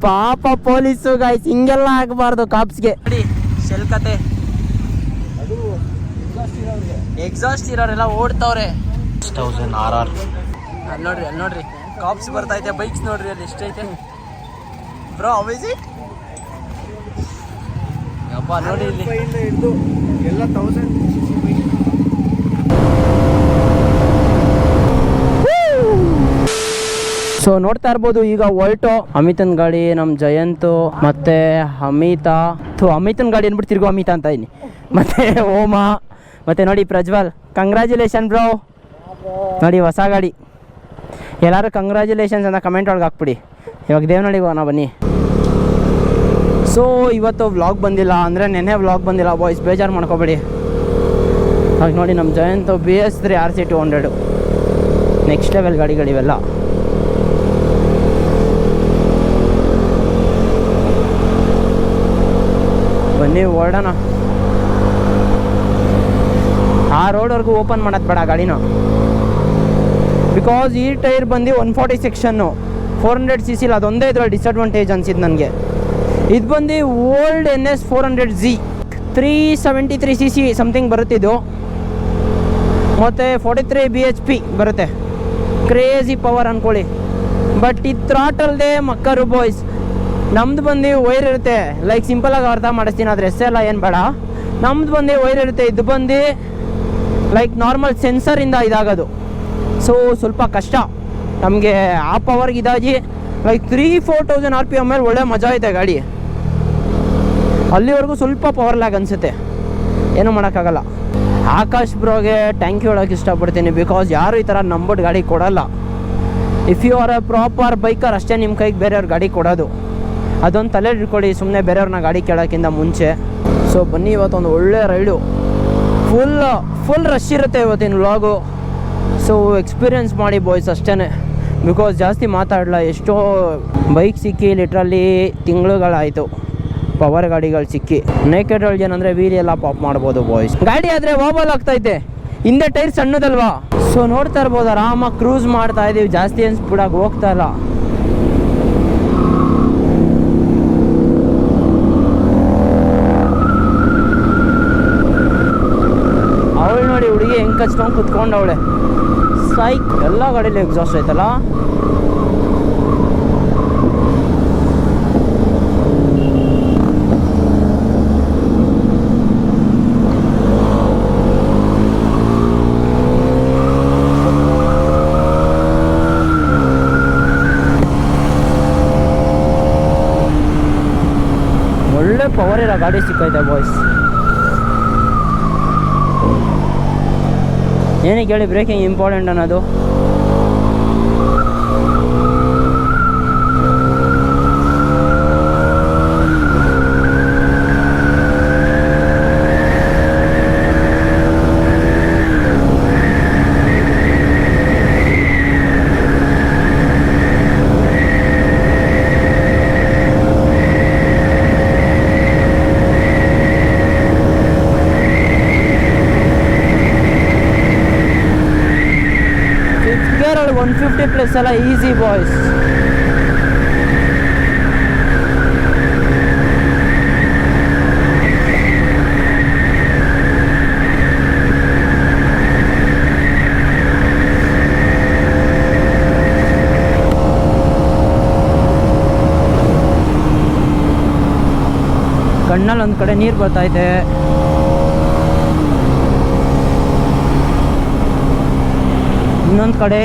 ಪಾಪ police guys, ಹಿಂಗೆಲ್ಲ ಆಗಬಾರ್ದು ಕಾಪ್ಸ್ಗೆ. ನೋಡಿ ಶೆಲ್ ಕತೆ, ಎಕ್ಸಾಸ್ಟ್ ಇರೋರೆಲ್ಲ ಓಡ್ತಾವ್ರೆ. RR ಅಲ್ಲಿ ನೋಡ್ರಿ, ಅಲ್ಲಿ ನೋಡ್ರಿ ಕಾಪ್ಸ್ ಬರ್ತೈತೆ, ಬೈಕ್ಸ್ ನೋಡ್ರಿ ಅಲ್ಲಿ ಎಷ್ಟೈತೆ ಬ್ರೋ. ಅವೇಜ್ ಯಪ್ಪ ನೋಡಿ ಇಲ್ಲಿ ಎಲ್ಲ 1000cc ಬೈಕ್. ಸೊ ನೋಡ್ತಾ ಇರ್ಬೋದು ಈಗ ಹೊಲ್ಟು ಅಮಿತನ್ ಗಾಡಿ, ನಮ್ಮ ಜಯಂತು ಮತ್ತೆ ಅಮಿತನ್ ಗಾಡಿ ಅಂದ್ಬಿಟ್ಟು ತಿರ್ಗೋ ಅಮಿತ ಅಂತ ಇದೀನಿ, ಮತ್ತೆ ಓಮ, ಮತ್ತೆ ನೋಡಿ ಪ್ರಜ್ವಲ್. ಕಂಗ್ರ್ಯಾಚುಲೇಷನ್ ಬ್ರೋ, ನೋಡಿ ಹೊಸ ಗಾಡಿ. ಎಲ್ಲರೂ ಕಂಗ್ರ್ಯಾಚುಲೇಷನ್ಸ್ ಅಂತ ಕಮೆಂಟ್ ಒಳಗೆ ಹಾಕ್ಬಿಡಿ. ಇವಾಗ ದೇವನಹಳ್ಳಿಗೆ ಹೋಗೋಣ ಬನ್ನಿ. ಸೊ ಇವತ್ತು ವ್ಲಾಗ್ ಬಂದಿಲ್ಲ, ಅಂದರೆ ನೆನ್ನೆ ವ್ಲಾಗ್ ಬಂದಿಲ್ಲ ಬಾಯ್ಸ್, ಬೇಜಾರು ಮಾಡ್ಕೋಬೇಡಿ. ಹಾಗೆ ನೋಡಿ ನಮ್ಮ Jayanth BS3 RC 200 next level ಗಾಡಿಗಳಿವೆಲ್ಲ. ಬನ್ನಿ ಹೊರಡೋಣ. ಆ ರೋಡ್ವರೆಗೂ ಓಪನ್ ಮಾಡೋದು ಬೇಡ ಗಾಡಿನ, ಬಿಕಾಸ್ ಈ ಟೈರ್ ಬಂದು 140 ಸೆಕ್ಷನ್ನು 400cc ಇಲ್ಲ, ಅದೊಂದೇ ಇದ್ರಲ್ಲಿ ಡಿಸಡ್ವಾಂಟೇಜ್ ಅನ್ಸಿದ್ದು ನನಗೆ. ಇದು ಬಂದು old NS 400Z 373cc something ಬರುತ್ತಿದ್ದು, ಮತ್ತು 43 bhp ಬರುತ್ತೆ. ಕ್ರೇಜಿ ಪವರ್ ಅಂದ್ಕೊಳ್ಳಿ. ಬಟ್ ಇದು ಥ್ರಾಟಲ್ದೆ ಮಕ್ಕರು ಬಾಯ್ಸ್. ನಮ್ದು ಬಂದು ವೈರ್ ಇರುತ್ತೆ, ಲೈಕ್ ಸಿಂಪಲಾಗಿ ಅರ್ಥ ಮಾಡಿಸ್ತೀನಿ, ಆದರೆ ಎಲ್ಲ ಏನು ಬೇಡ. ನಮ್ದು ಬಂದು ವೈರ್ ಇರುತ್ತೆ, ಇದು ಬಂದು ಲೈಕ್ ನಾರ್ಮಲ್ ಸೆನ್ಸರಿಂದ ಇದಾಗೋದು. ಸೊ ಸ್ವಲ್ಪ ಕಷ್ಟ ನಮಗೆ ಆ ಪವರ್ಗೆ ಇದಾಗಿ. ಲೈಕ್ 3-4,000 RPM ಮೇಲೆ ಒಳ್ಳೆ ಮಜಾ ಐತೆ ಗಾಡಿ. ಅಲ್ಲಿವರೆಗೂ ಸ್ವಲ್ಪ ಪವರ್ ಲ್ಯಾಗ್ ಅನಿಸುತ್ತೆ, ಏನೂ ಮಾಡೋಕ್ಕಾಗಲ್ಲ. ಆಕಾಶ್ ಬ್ರೋಗೆ ಥ್ಯಾಂಕ್ ಯು ಹೇಳೋಕ್ಕೆ ಇಷ್ಟಪಡ್ತೀನಿ, ಬಿಕಾಸ್ ಯಾರು ಈ ಥರ ನಂಬರ್ಡ್ ಗಾಡಿ ಕೊಡಲ್ಲ. If you are a proper biker ಅಷ್ಟೇ ನಿಮ್ಮ ಕೈಗೆ ಬೇರೆಯವ್ರ ಗಾಡಿ ಕೊಡೋದು. ಅದೊಂದು ತಲೆ ಇಟ್ಕೊಳ್ಳಿ ಸುಮ್ಮನೆ ಬೇರೆಯವ್ರನ್ನ ಗಾಡಿ ಕೇಳೋಕ್ಕಿಂತ ಮುಂಚೆ. ಸೊ ಬನ್ನಿ, ಇವತ್ತೊಂದು ಒಳ್ಳೆ ರೈಡು, ಫುಲ್ ರಶ್ ಇರುತ್ತೆ ಇವತ್ತಿನ ವ್ಲಾಗು. ಸೊ ಎಕ್ಸ್ಪೀರಿಯೆನ್ಸ್ ಮಾಡಿ ಬಾಯ್ಸ್ ಅಷ್ಟೇ, ಬಿಕಾಸ್ ಜಾಸ್ತಿ ಮಾತಾಡಲ್ಲ. ಎಷ್ಟೋ ಬೈಕ್ ಸಿಕ್ಕಿ ಲಿಟ್ರಲ್ಲಿ ತಿಂಗಳುಗಳಾಯಿತು, ಪವರ್ ಗಾಡಿಗಳು ಸಿಕ್ಕಿ. ನೇಕೆಡ್ ರೋಡ್ ಏನಂದರೆ ವೀಲ್ ಎಲ್ಲ ಪಾಪ್ ಮಾಡ್ಬೋದು ಬಾಯ್ಸ್. ಗಾಡಿ ಆದರೆ ವಾಬಲ್ ಆಗ್ತೈತೆ, ಹಿಂದೆ ಟೈರ್ ಸಣ್ಣದಲ್ವಾ. ಸೊ ನೋಡ್ತಾ ಇರ್ಬೋದು, ಆರಾಮಾಗಿ ಕ್ರೂಸ್ ಮಾಡ್ತಾ ಇದ್ದೀವಿ, ಜಾಸ್ತಿ ಏನು ಸ್ಪೀಡಾಗಿ ಹೋಗ್ತಾ ಇಲ್ಲ. ಅವಳು ನೋಡಿ ಹುಡುಗಿ ಹೆಂಗೆ ಕಚ್ಕೊಂಡು ಕುತ್ಕೊಂಡವಳೆ. ಸೈಕ್, ಎಲ್ಲ ಗಾಡೀಲಿ ಎಕ್ಸಾಸ್ಟ್ ಐತಲ್ಲ. ಒಳ್ಳೆ ಪವರ್ ಇರೋ ಗಾಡಿ ಸಿಕ್ಕೈತೆ ಬಾಯ್ಸ್. ಏನಕ್ಕೆ ಹೇಳಿ ಬ್ರೇಕಿಂಗ್ ಇಂಪಾರ್ಟೆಂಟ್ ಅನ್ನೋದು. ಗೇರಲ್ಲಿ 150+ ಎಲ್ಲ ಈಸಿ ಬಾಯ್ಸ್. ಕಣ್ಣಲ್ಲಿ ಒಂದು ಕಡೆ ನೀರು ಬರ್ತೈತೆ. ಇನ್ನೊಂದು ಕಡೆ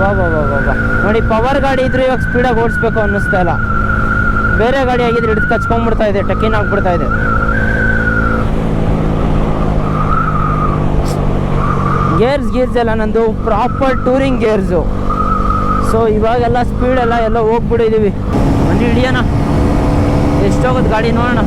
ವಾ ನೋಡಿ, ಪವರ್ ಗಾಡಿ ಇದ್ರೆ ಇವಾಗ ಸ್ಪೀಡಾಗಿ ಓಡಿಸ್ಬೇಕು ಅನ್ನಿಸ್ತಾ ಇಲ್ಲ. ಬೇರೆ ಗಾಡಿ ಆಗಿದ್ರೆ ಹಿಡಿದು ಕಚ್ಕೊಂಡ್ಬಿಡ್ತಾ ಇದೆ, ಟಕ್ಕಿನ ಆಗ್ಬಿಡ್ತಾ ಇದೆ. ಗೇರ್ಸ್ ಎಲ್ಲ ನಂದು ಪ್ರಾಪರ್ ಟೂರಿಂಗ್ ಗೇರ್ಸು. ಸೊ ಇವಾಗೆಲ್ಲ ಸ್ಪೀಡೆಲ್ಲ ಎಲ್ಲ ಹೋಗ್ಬಿಟ್ಟಿದ್ದೀವಿ. ಬನ್ನಿ ಹಿಡಿಯೋಣ, ಎಷ್ಟೋಗೋದು ಗಾಡಿ ನೋಡೋಣ.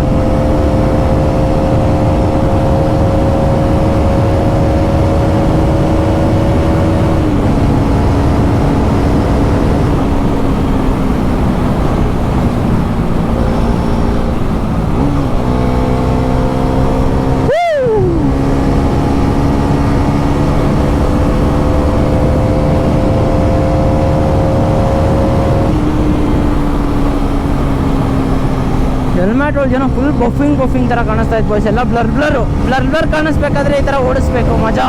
ಪೆಟ್ರೋಲ್ ಜನ ಫುಲ್ ಬಫಿಂಗ್ ಥರ ಕಾಣಿಸ್ತಾ ಇತ್ತು ಬಾಯ್ಸ್. ಎಲ್ಲ ಬ್ಲರ್ ಕಾಣಿಸ್ಬೇಕಾದ್ರೆ ಈ ಥರ ಓಡಿಸ್ಬೇಕು, ಮಜಾ.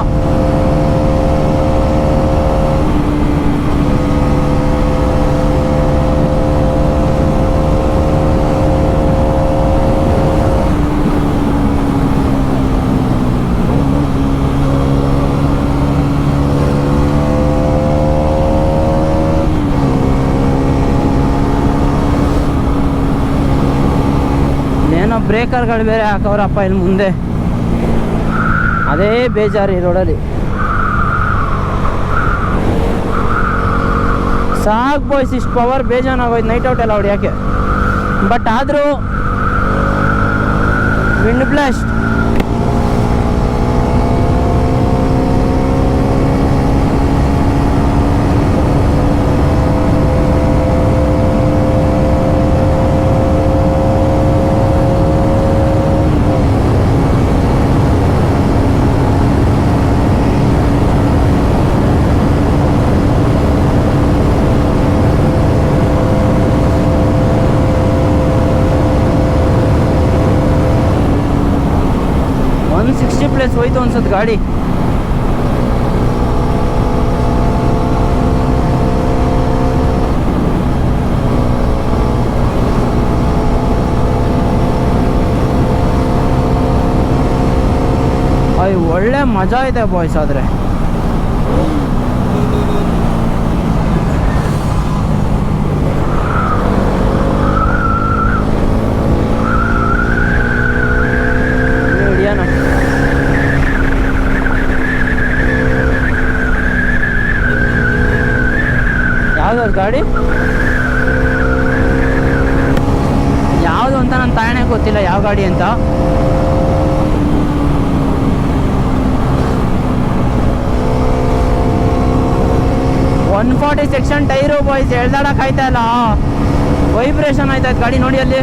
ಬ್ರೇಕರ್ಗಳು ಬೇರೆ ಹಾಕವ್ರಪ್ಪ ಇಲ್ಲಿ ಮುಂದೆ, ಅದೇ ಬೇಜಾರು ಈ ರೋಡಲ್ಲಿ. ಸಾಕು ಬಾಯ್ಸ್, ಇಷ್ಟು ಪವರ್ ಬೇಜಾನಾಗೋಯ್ತು ನೈಟ್ ಔಟ್ ಎಲ್ಲ ಹೊಡಿಯೋಕ್ಕೆ. ಬಟ್ ಆದರೂ ವಿಂಡ್ ಬ್ಲಾಸ್ಟ್ ಪ್ಲೇಸ್ ಹೋಯ್ತು ಅನ್ಸತ್ ಗಾಡಿ. ಒಳ್ಳೆ ಮಜಾ ಇದೆ ಬಾಯ್ಸ್. ಆದ್ರೆ ಗಾಡಿ ಯಾವುದು ಅಂತ ನನ್ನ ತಾಯಣೆ ಗೊತ್ತಿಲ್ಲ ಯಾವ ಗಾಡಿ ಅಂತ. One 140 section tyre boys. ಎಳ್ದಾಡಕ್ ಆಯ್ತಾ ಇಲ್ಲ, ವೈಬ್ರೇಷನ್ ಆಯ್ತಾಯ್ತು ಗಾಡಿ ನೋಡಿ ಅಲ್ಲಿ.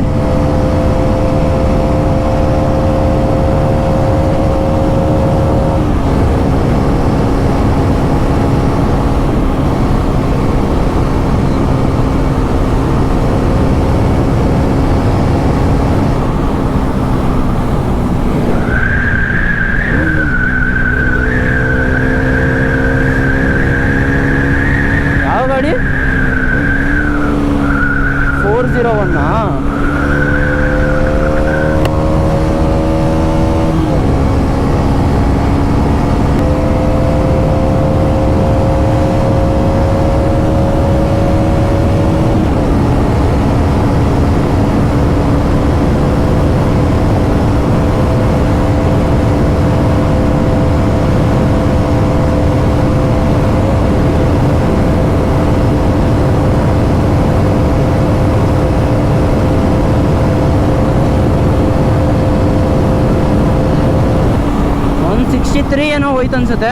ಗಾಡಿ 401 163 ಏನೋ ಹೋಯ್ತು ಅನ್ಸುತ್ತೆ.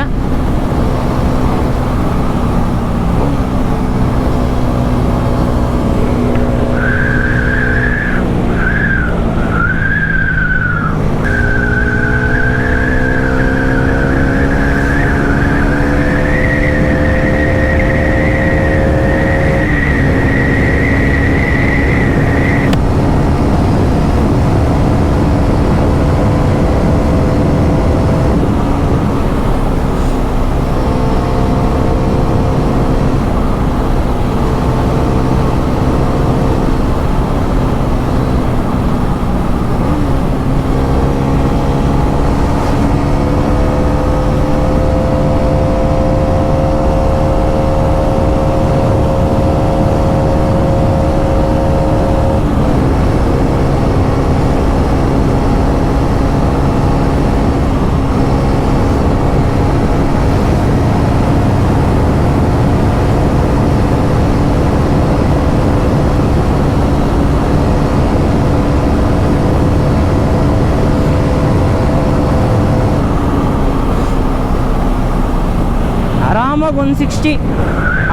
ಆರಾಮಾಗಿ 160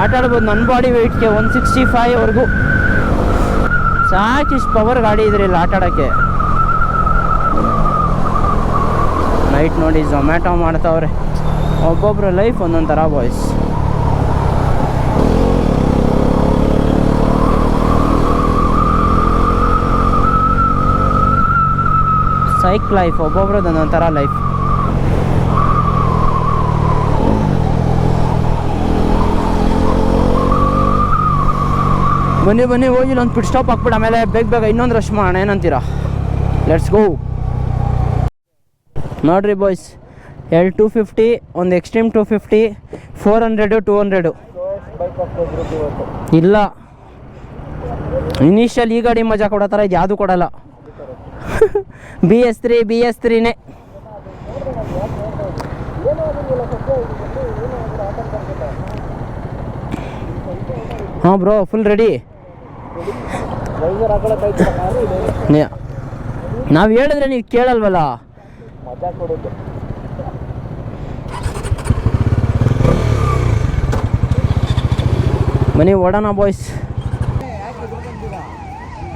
ಆಟ ಆಡ್ಬೋದು. ನನ್ನ ಬಾಡಿ ವೆಯ್ಟ್ಗೆ 165ವರೆಗೂ ಸಾಕಿಷ್ಟು ಪವರ್ ಗಾಡಿ ಇದ್ರಿಲ್ಲ ಆಟ ಆಡೋಕ್ಕೆ. ನೈಟ್ ನೋಡಿ ಝೊಮ್ಯಾಟೊ ಮಾಡ್ತಾವ್ರೆ. ಒಬ್ಬೊಬ್ರ ಲೈಫ್ ಒಂದೊಂದು ಥರ ಬಾಯ್ಸ್. ಬೈಕ್ ಲೈಫ್ ಒಬ್ಬೊಬ್ರದ್ದು ಒಂದೊಂಥರ ಲೈಫ್. ಬನ್ನಿ ಹೋಗಿ ಒಂದು ಪಿಟ್ ಸ್ಟಾಪ್ ಹಾಕ್ಬಿಟ್ಟು ಆಮೇಲೆ ಬೇಗ ಇನ್ನೊಂದು ರಶ್ ಮಾಡೋಣ, ಏನಂತೀರಾ? Let's go. ನೋಡ್ರಿ ಬಾಯ್ಸ್, L250, ಒಂದು ಎಕ್ಸ್ಟ್ರೀಮ್ 250, 400, 200 ಇಲ್ಲ. ಇನಿಷಿಯಲ್ ಈ ಗಾಡಿ ಮಜಾ ಕೊಡೋ ಥರ ಇದು ಯಾವುದು ಕೊಡಲ್ಲ. BS3ನೇ. ಹಾಂ ಬ್ರೋ, ಫುಲ್ ರೆಡಿ. ನಾವು ಹೇಳಿದ್ರೆ ನೀವು ಕೇಳಲ್ವಲ್ಲ. ಬನ್ನಿ ಓಡೋಣ ಬಾಯ್ಸ್.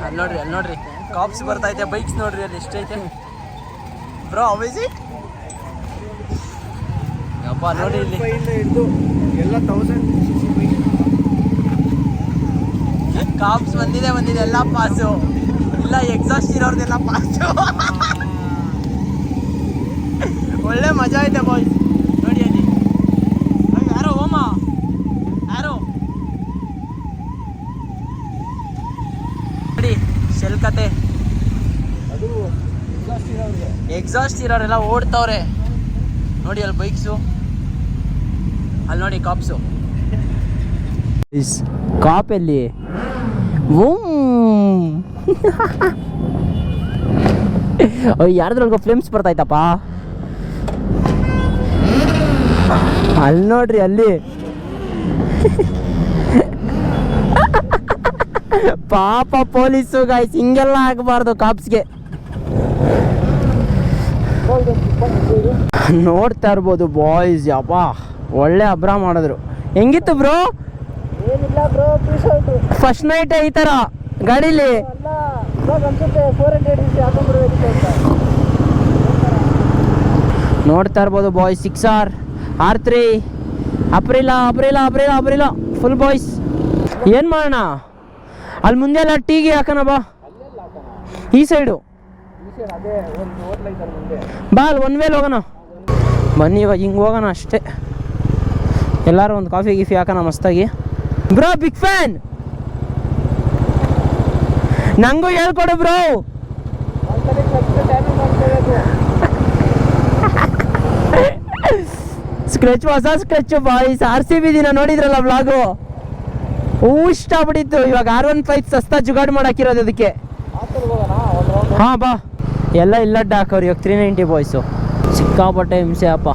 ಅಲ್ಲಿ ನೋಡ್ರಿ ಕಾಪ್ಸ್ ಬರ್ತೈತೆ, ಬೈಕ್ಸ್ ನೋಡ್ರಿ ಅಲ್ಲಿ ಎಷ್ಟೈತೆ ಬ್ರೋ. ಅವೇಜಿ ಅಪ್ಪ ನೋಡಿ ಇಲ್ಲಿ ಎಲ್ಲ 1000 ಕಾಪ್ಸ್ ಬಂದಿದೆ ಎಲ್ಲ ಪಾಸು ಇಲ್ಲ, ಎಕ್ಸಾಸ್ಟ್ ಇರೋರ್ದೆಲ್ಲ ಪಾಸು. ಒಳ್ಳೆ ಮಜಾ ಐತೆ ಬಾಯ್ಸ್. ನೋಡಿ ಅಲ್ಲಿ ಯಾರೋ ಯಾರೋ ನೋಡಿ ಶೆಲ್ ಕತೆ. ಎಕ್ಸಾಸ್ಟ್ ಇರೋರೆಲ್ಲ ಓಡ್ತವ್ರೆ ನೋಡಿ ಅಲ್ಲಿ ಬೈಕ್ಸು. ಅಲ್ಲಿ ನೋಡಿ ಕಾಪ್ಸು. ಕಾಪ್ ಎಲ್ಲಿ? ಯಾರ್ದ್ರೊಳಗ ಫ್ಲೇಮ್ಸ್ ಬರ್ತಾಯ್ತಪ್ಪ. ಅಲ್ಲಿ ನೋಡ್ರಿ ಅಲ್ಲಿ ಪಾಪ ಪೊಲೀಸು ಗಾಯ್ಸ್, ಹಿಂಗೆಲ್ಲ ಆಗಬಾರ್ದು ಕಾಪ್ಸ್ಗೆ. ನೋಡ್ತಾ ಇರ್ಬೋದು ಬಾಯ್ಸ್, ಯಪ್ಪ ಒಳ್ಳೆ ಅಬ್ರಾ ಮಾಡಿದ್ರು. ಹೆಂಗಿತ್ತು ಬ್ರೋ? ಫಸ್ಟ್ ನೈಟ್ ಈ ಥರ ಗಾಡೀಲಿ ನೋಡ್ತಾ ಇರ್ಬೋದು boys. 6R R3 Aprilia full boys. ಏನು ಮಾಡೋಣ? ಅಲ್ಲಿ ಮುಂದೆ ಎಲ್ಲ ಟೀಗೆ ಹಾಕೋಣ ಬಾ, ಈ ಸೈಡು ಬಾ, ಅಲ್ಲಿ ಒನ್ ವೇಲ್ ಹೋಗೋಣ. ಬನ್ನಿ ಇವಾಗ ಹಿಂಗೆ ಹೋಗೋಣ ಅಷ್ಟೇ. ಎಲ್ಲರೂ ಒಂದು ಕಾಫಿ ಗೀಫಿ ಹಾಕೋಣ ಮಸ್ತಾಗಿ. ಬ್ರೋ ಬಿಗ್ ಫ್ಯಾನ್, ನಂಗೂ ಹೇಳ್ಕೊಡು ಬ್ರೋ. ಹೊಸ ಸ್ಕ್ರೆಚ್ ಬಾಯ್ಸ್. RCB ದಿನ ನೋಡಿದ್ರಲ್ಲ ವ್ಲಾಗು, ಇಷ್ಟ ಆಗ್ಬಿಟ್ಟಿತ್ತು. ಇವಾಗ R15 ಸಸ್ತಾ ಜುಗಾಡ್ ಮಾಡಾಕಿರೋದು ಅದಕ್ಕೆ. ಹಾಂ ಬಾ, ಎಲ್ಲ ಇಲ್ಲಡ್ಡ ಹಾಕೋರು ಇವಾಗ 390 ಬಾಯ್ಸು. ಸಿಕ್ಕಾಪಟ್ಟೆ ಹಿಂಸೆ ಅಪ್ಪ.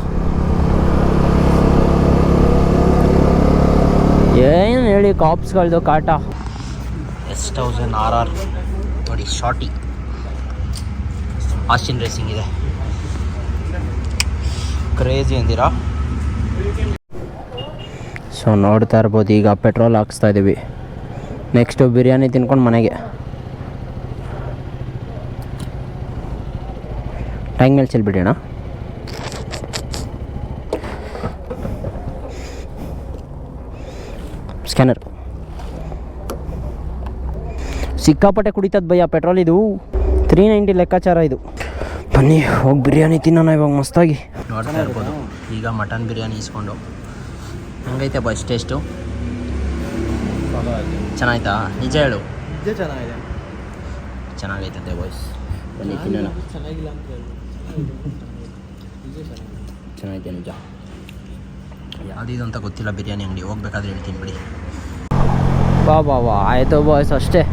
ಏನು ಹೇಳಿ ಕಾಪ್ಸ್ಗಳದ್ದು ಕಾಟ. S1000 RR ನೋಡಿ, ಶಾರ್ಟಿ ಆಸ್ಟಿನ್ ರೇಸಿಂಗ್ ಇದೆ. ಕ್ರೇಜಿ ಅಂದಿರಾ? ಸೊ ನೋಡ್ತಾ ಇರ್ಬೋದು, ಈಗ ಪೆಟ್ರೋಲ್ ಹಾಕ್ಸ್ತಾ ಇದ್ದೀವಿ. ನೆಕ್ಸ್ಟು ಬಿರಿಯಾನಿ ತಿನ್ಕೊಂಡು ಮನೆಗೆ. ಟ್ಯಾಂಕ್ ಮೇಲೆ ಚೆಲ್ಬಿಡೋಣ. ಸ್ಕ್ಯಾನರ್ ಸಿಕ್ಕಾಪಟ್ಟೆ ಕುಡಿತದ ಭಯ್ಯ ಪೆಟ್ರೋಲ್. ಇದು 390 ಲೆಕ್ಕಾಚಾರ ಇದು. ಬನ್ನಿ ಹೋಗಿ ಬಿರಿಯಾನಿ ತಿನ್ನೋಣ ಇವಾಗ ಮಸ್ತಾಗಿ. ನೋಡ್ತಾ ಇರ್ಬೋದು, ಈಗ ಮಟನ್ ಬಿರಿಯಾನಿ ಇಸ್ಕೊಂಡು. ಹಂಗೈತೆ ಬಾಯ್ಸ್ ಟೇಸ್ಟು? ಚೆನ್ನಾಯ್ತಾ? ನಿಜ ಹೇಳು. ಚೆನ್ನಾಗೈತಂತೆ ಬಾಯ್ಸ್. ಬನ್ನಿ ತಿನ್ನೋಣ. ಚೆನ್ನಾಗೈತೆ ನಿಜ. ಯಾವುದಿದು ಅಂತ ಗೊತ್ತಿಲ್ಲ ಬಿರಿಯಾನಿ ಅಂಗಡಿ, ಹೋಗ್ಬೇಕಾದ್ರೆ ಹೇಳ್ತೀನಿ ಬಿಡಿ. ಬಾ ಆಯಿತು ಬಾಯ್ಸ್, ಅಷ್ಟೇ.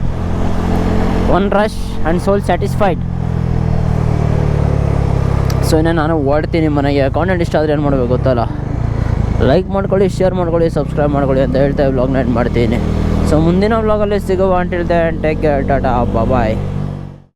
One rush and soul satisfied. So ಇನ್ನೇ ನಾನು ಓಡ್ತೀನಿ ಮನೆಗೆ. ಕಾಂಟೆಂಟ್ ಇಷ್ಟ ಆದರೆ ಏನು ಮಾಡಬೇಕು ಗೊತ್ತಲ್ಲ, ಲೈಕ್ ಮಾಡ್ಕೊಳ್ಳಿ, ಶೇರ್ ಮಾಡ್ಕೊಳ್ಳಿ, ಸಬ್ಸ್ಕ್ರೈಬ್ ಮಾಡ್ಕೊಳ್ಳಿ ಅಂತ ಹೇಳ್ತಾ ವ್ಲಾಗ್ನ ಎಂಡ್ ಮಾಡ್ತೀನಿ. ಸೊ ಮುಂದಿನ ವ್ಲಾಗಲ್ಲಿ ಸಿಗುವ. Until then take care, tata, ಬಾಯ್.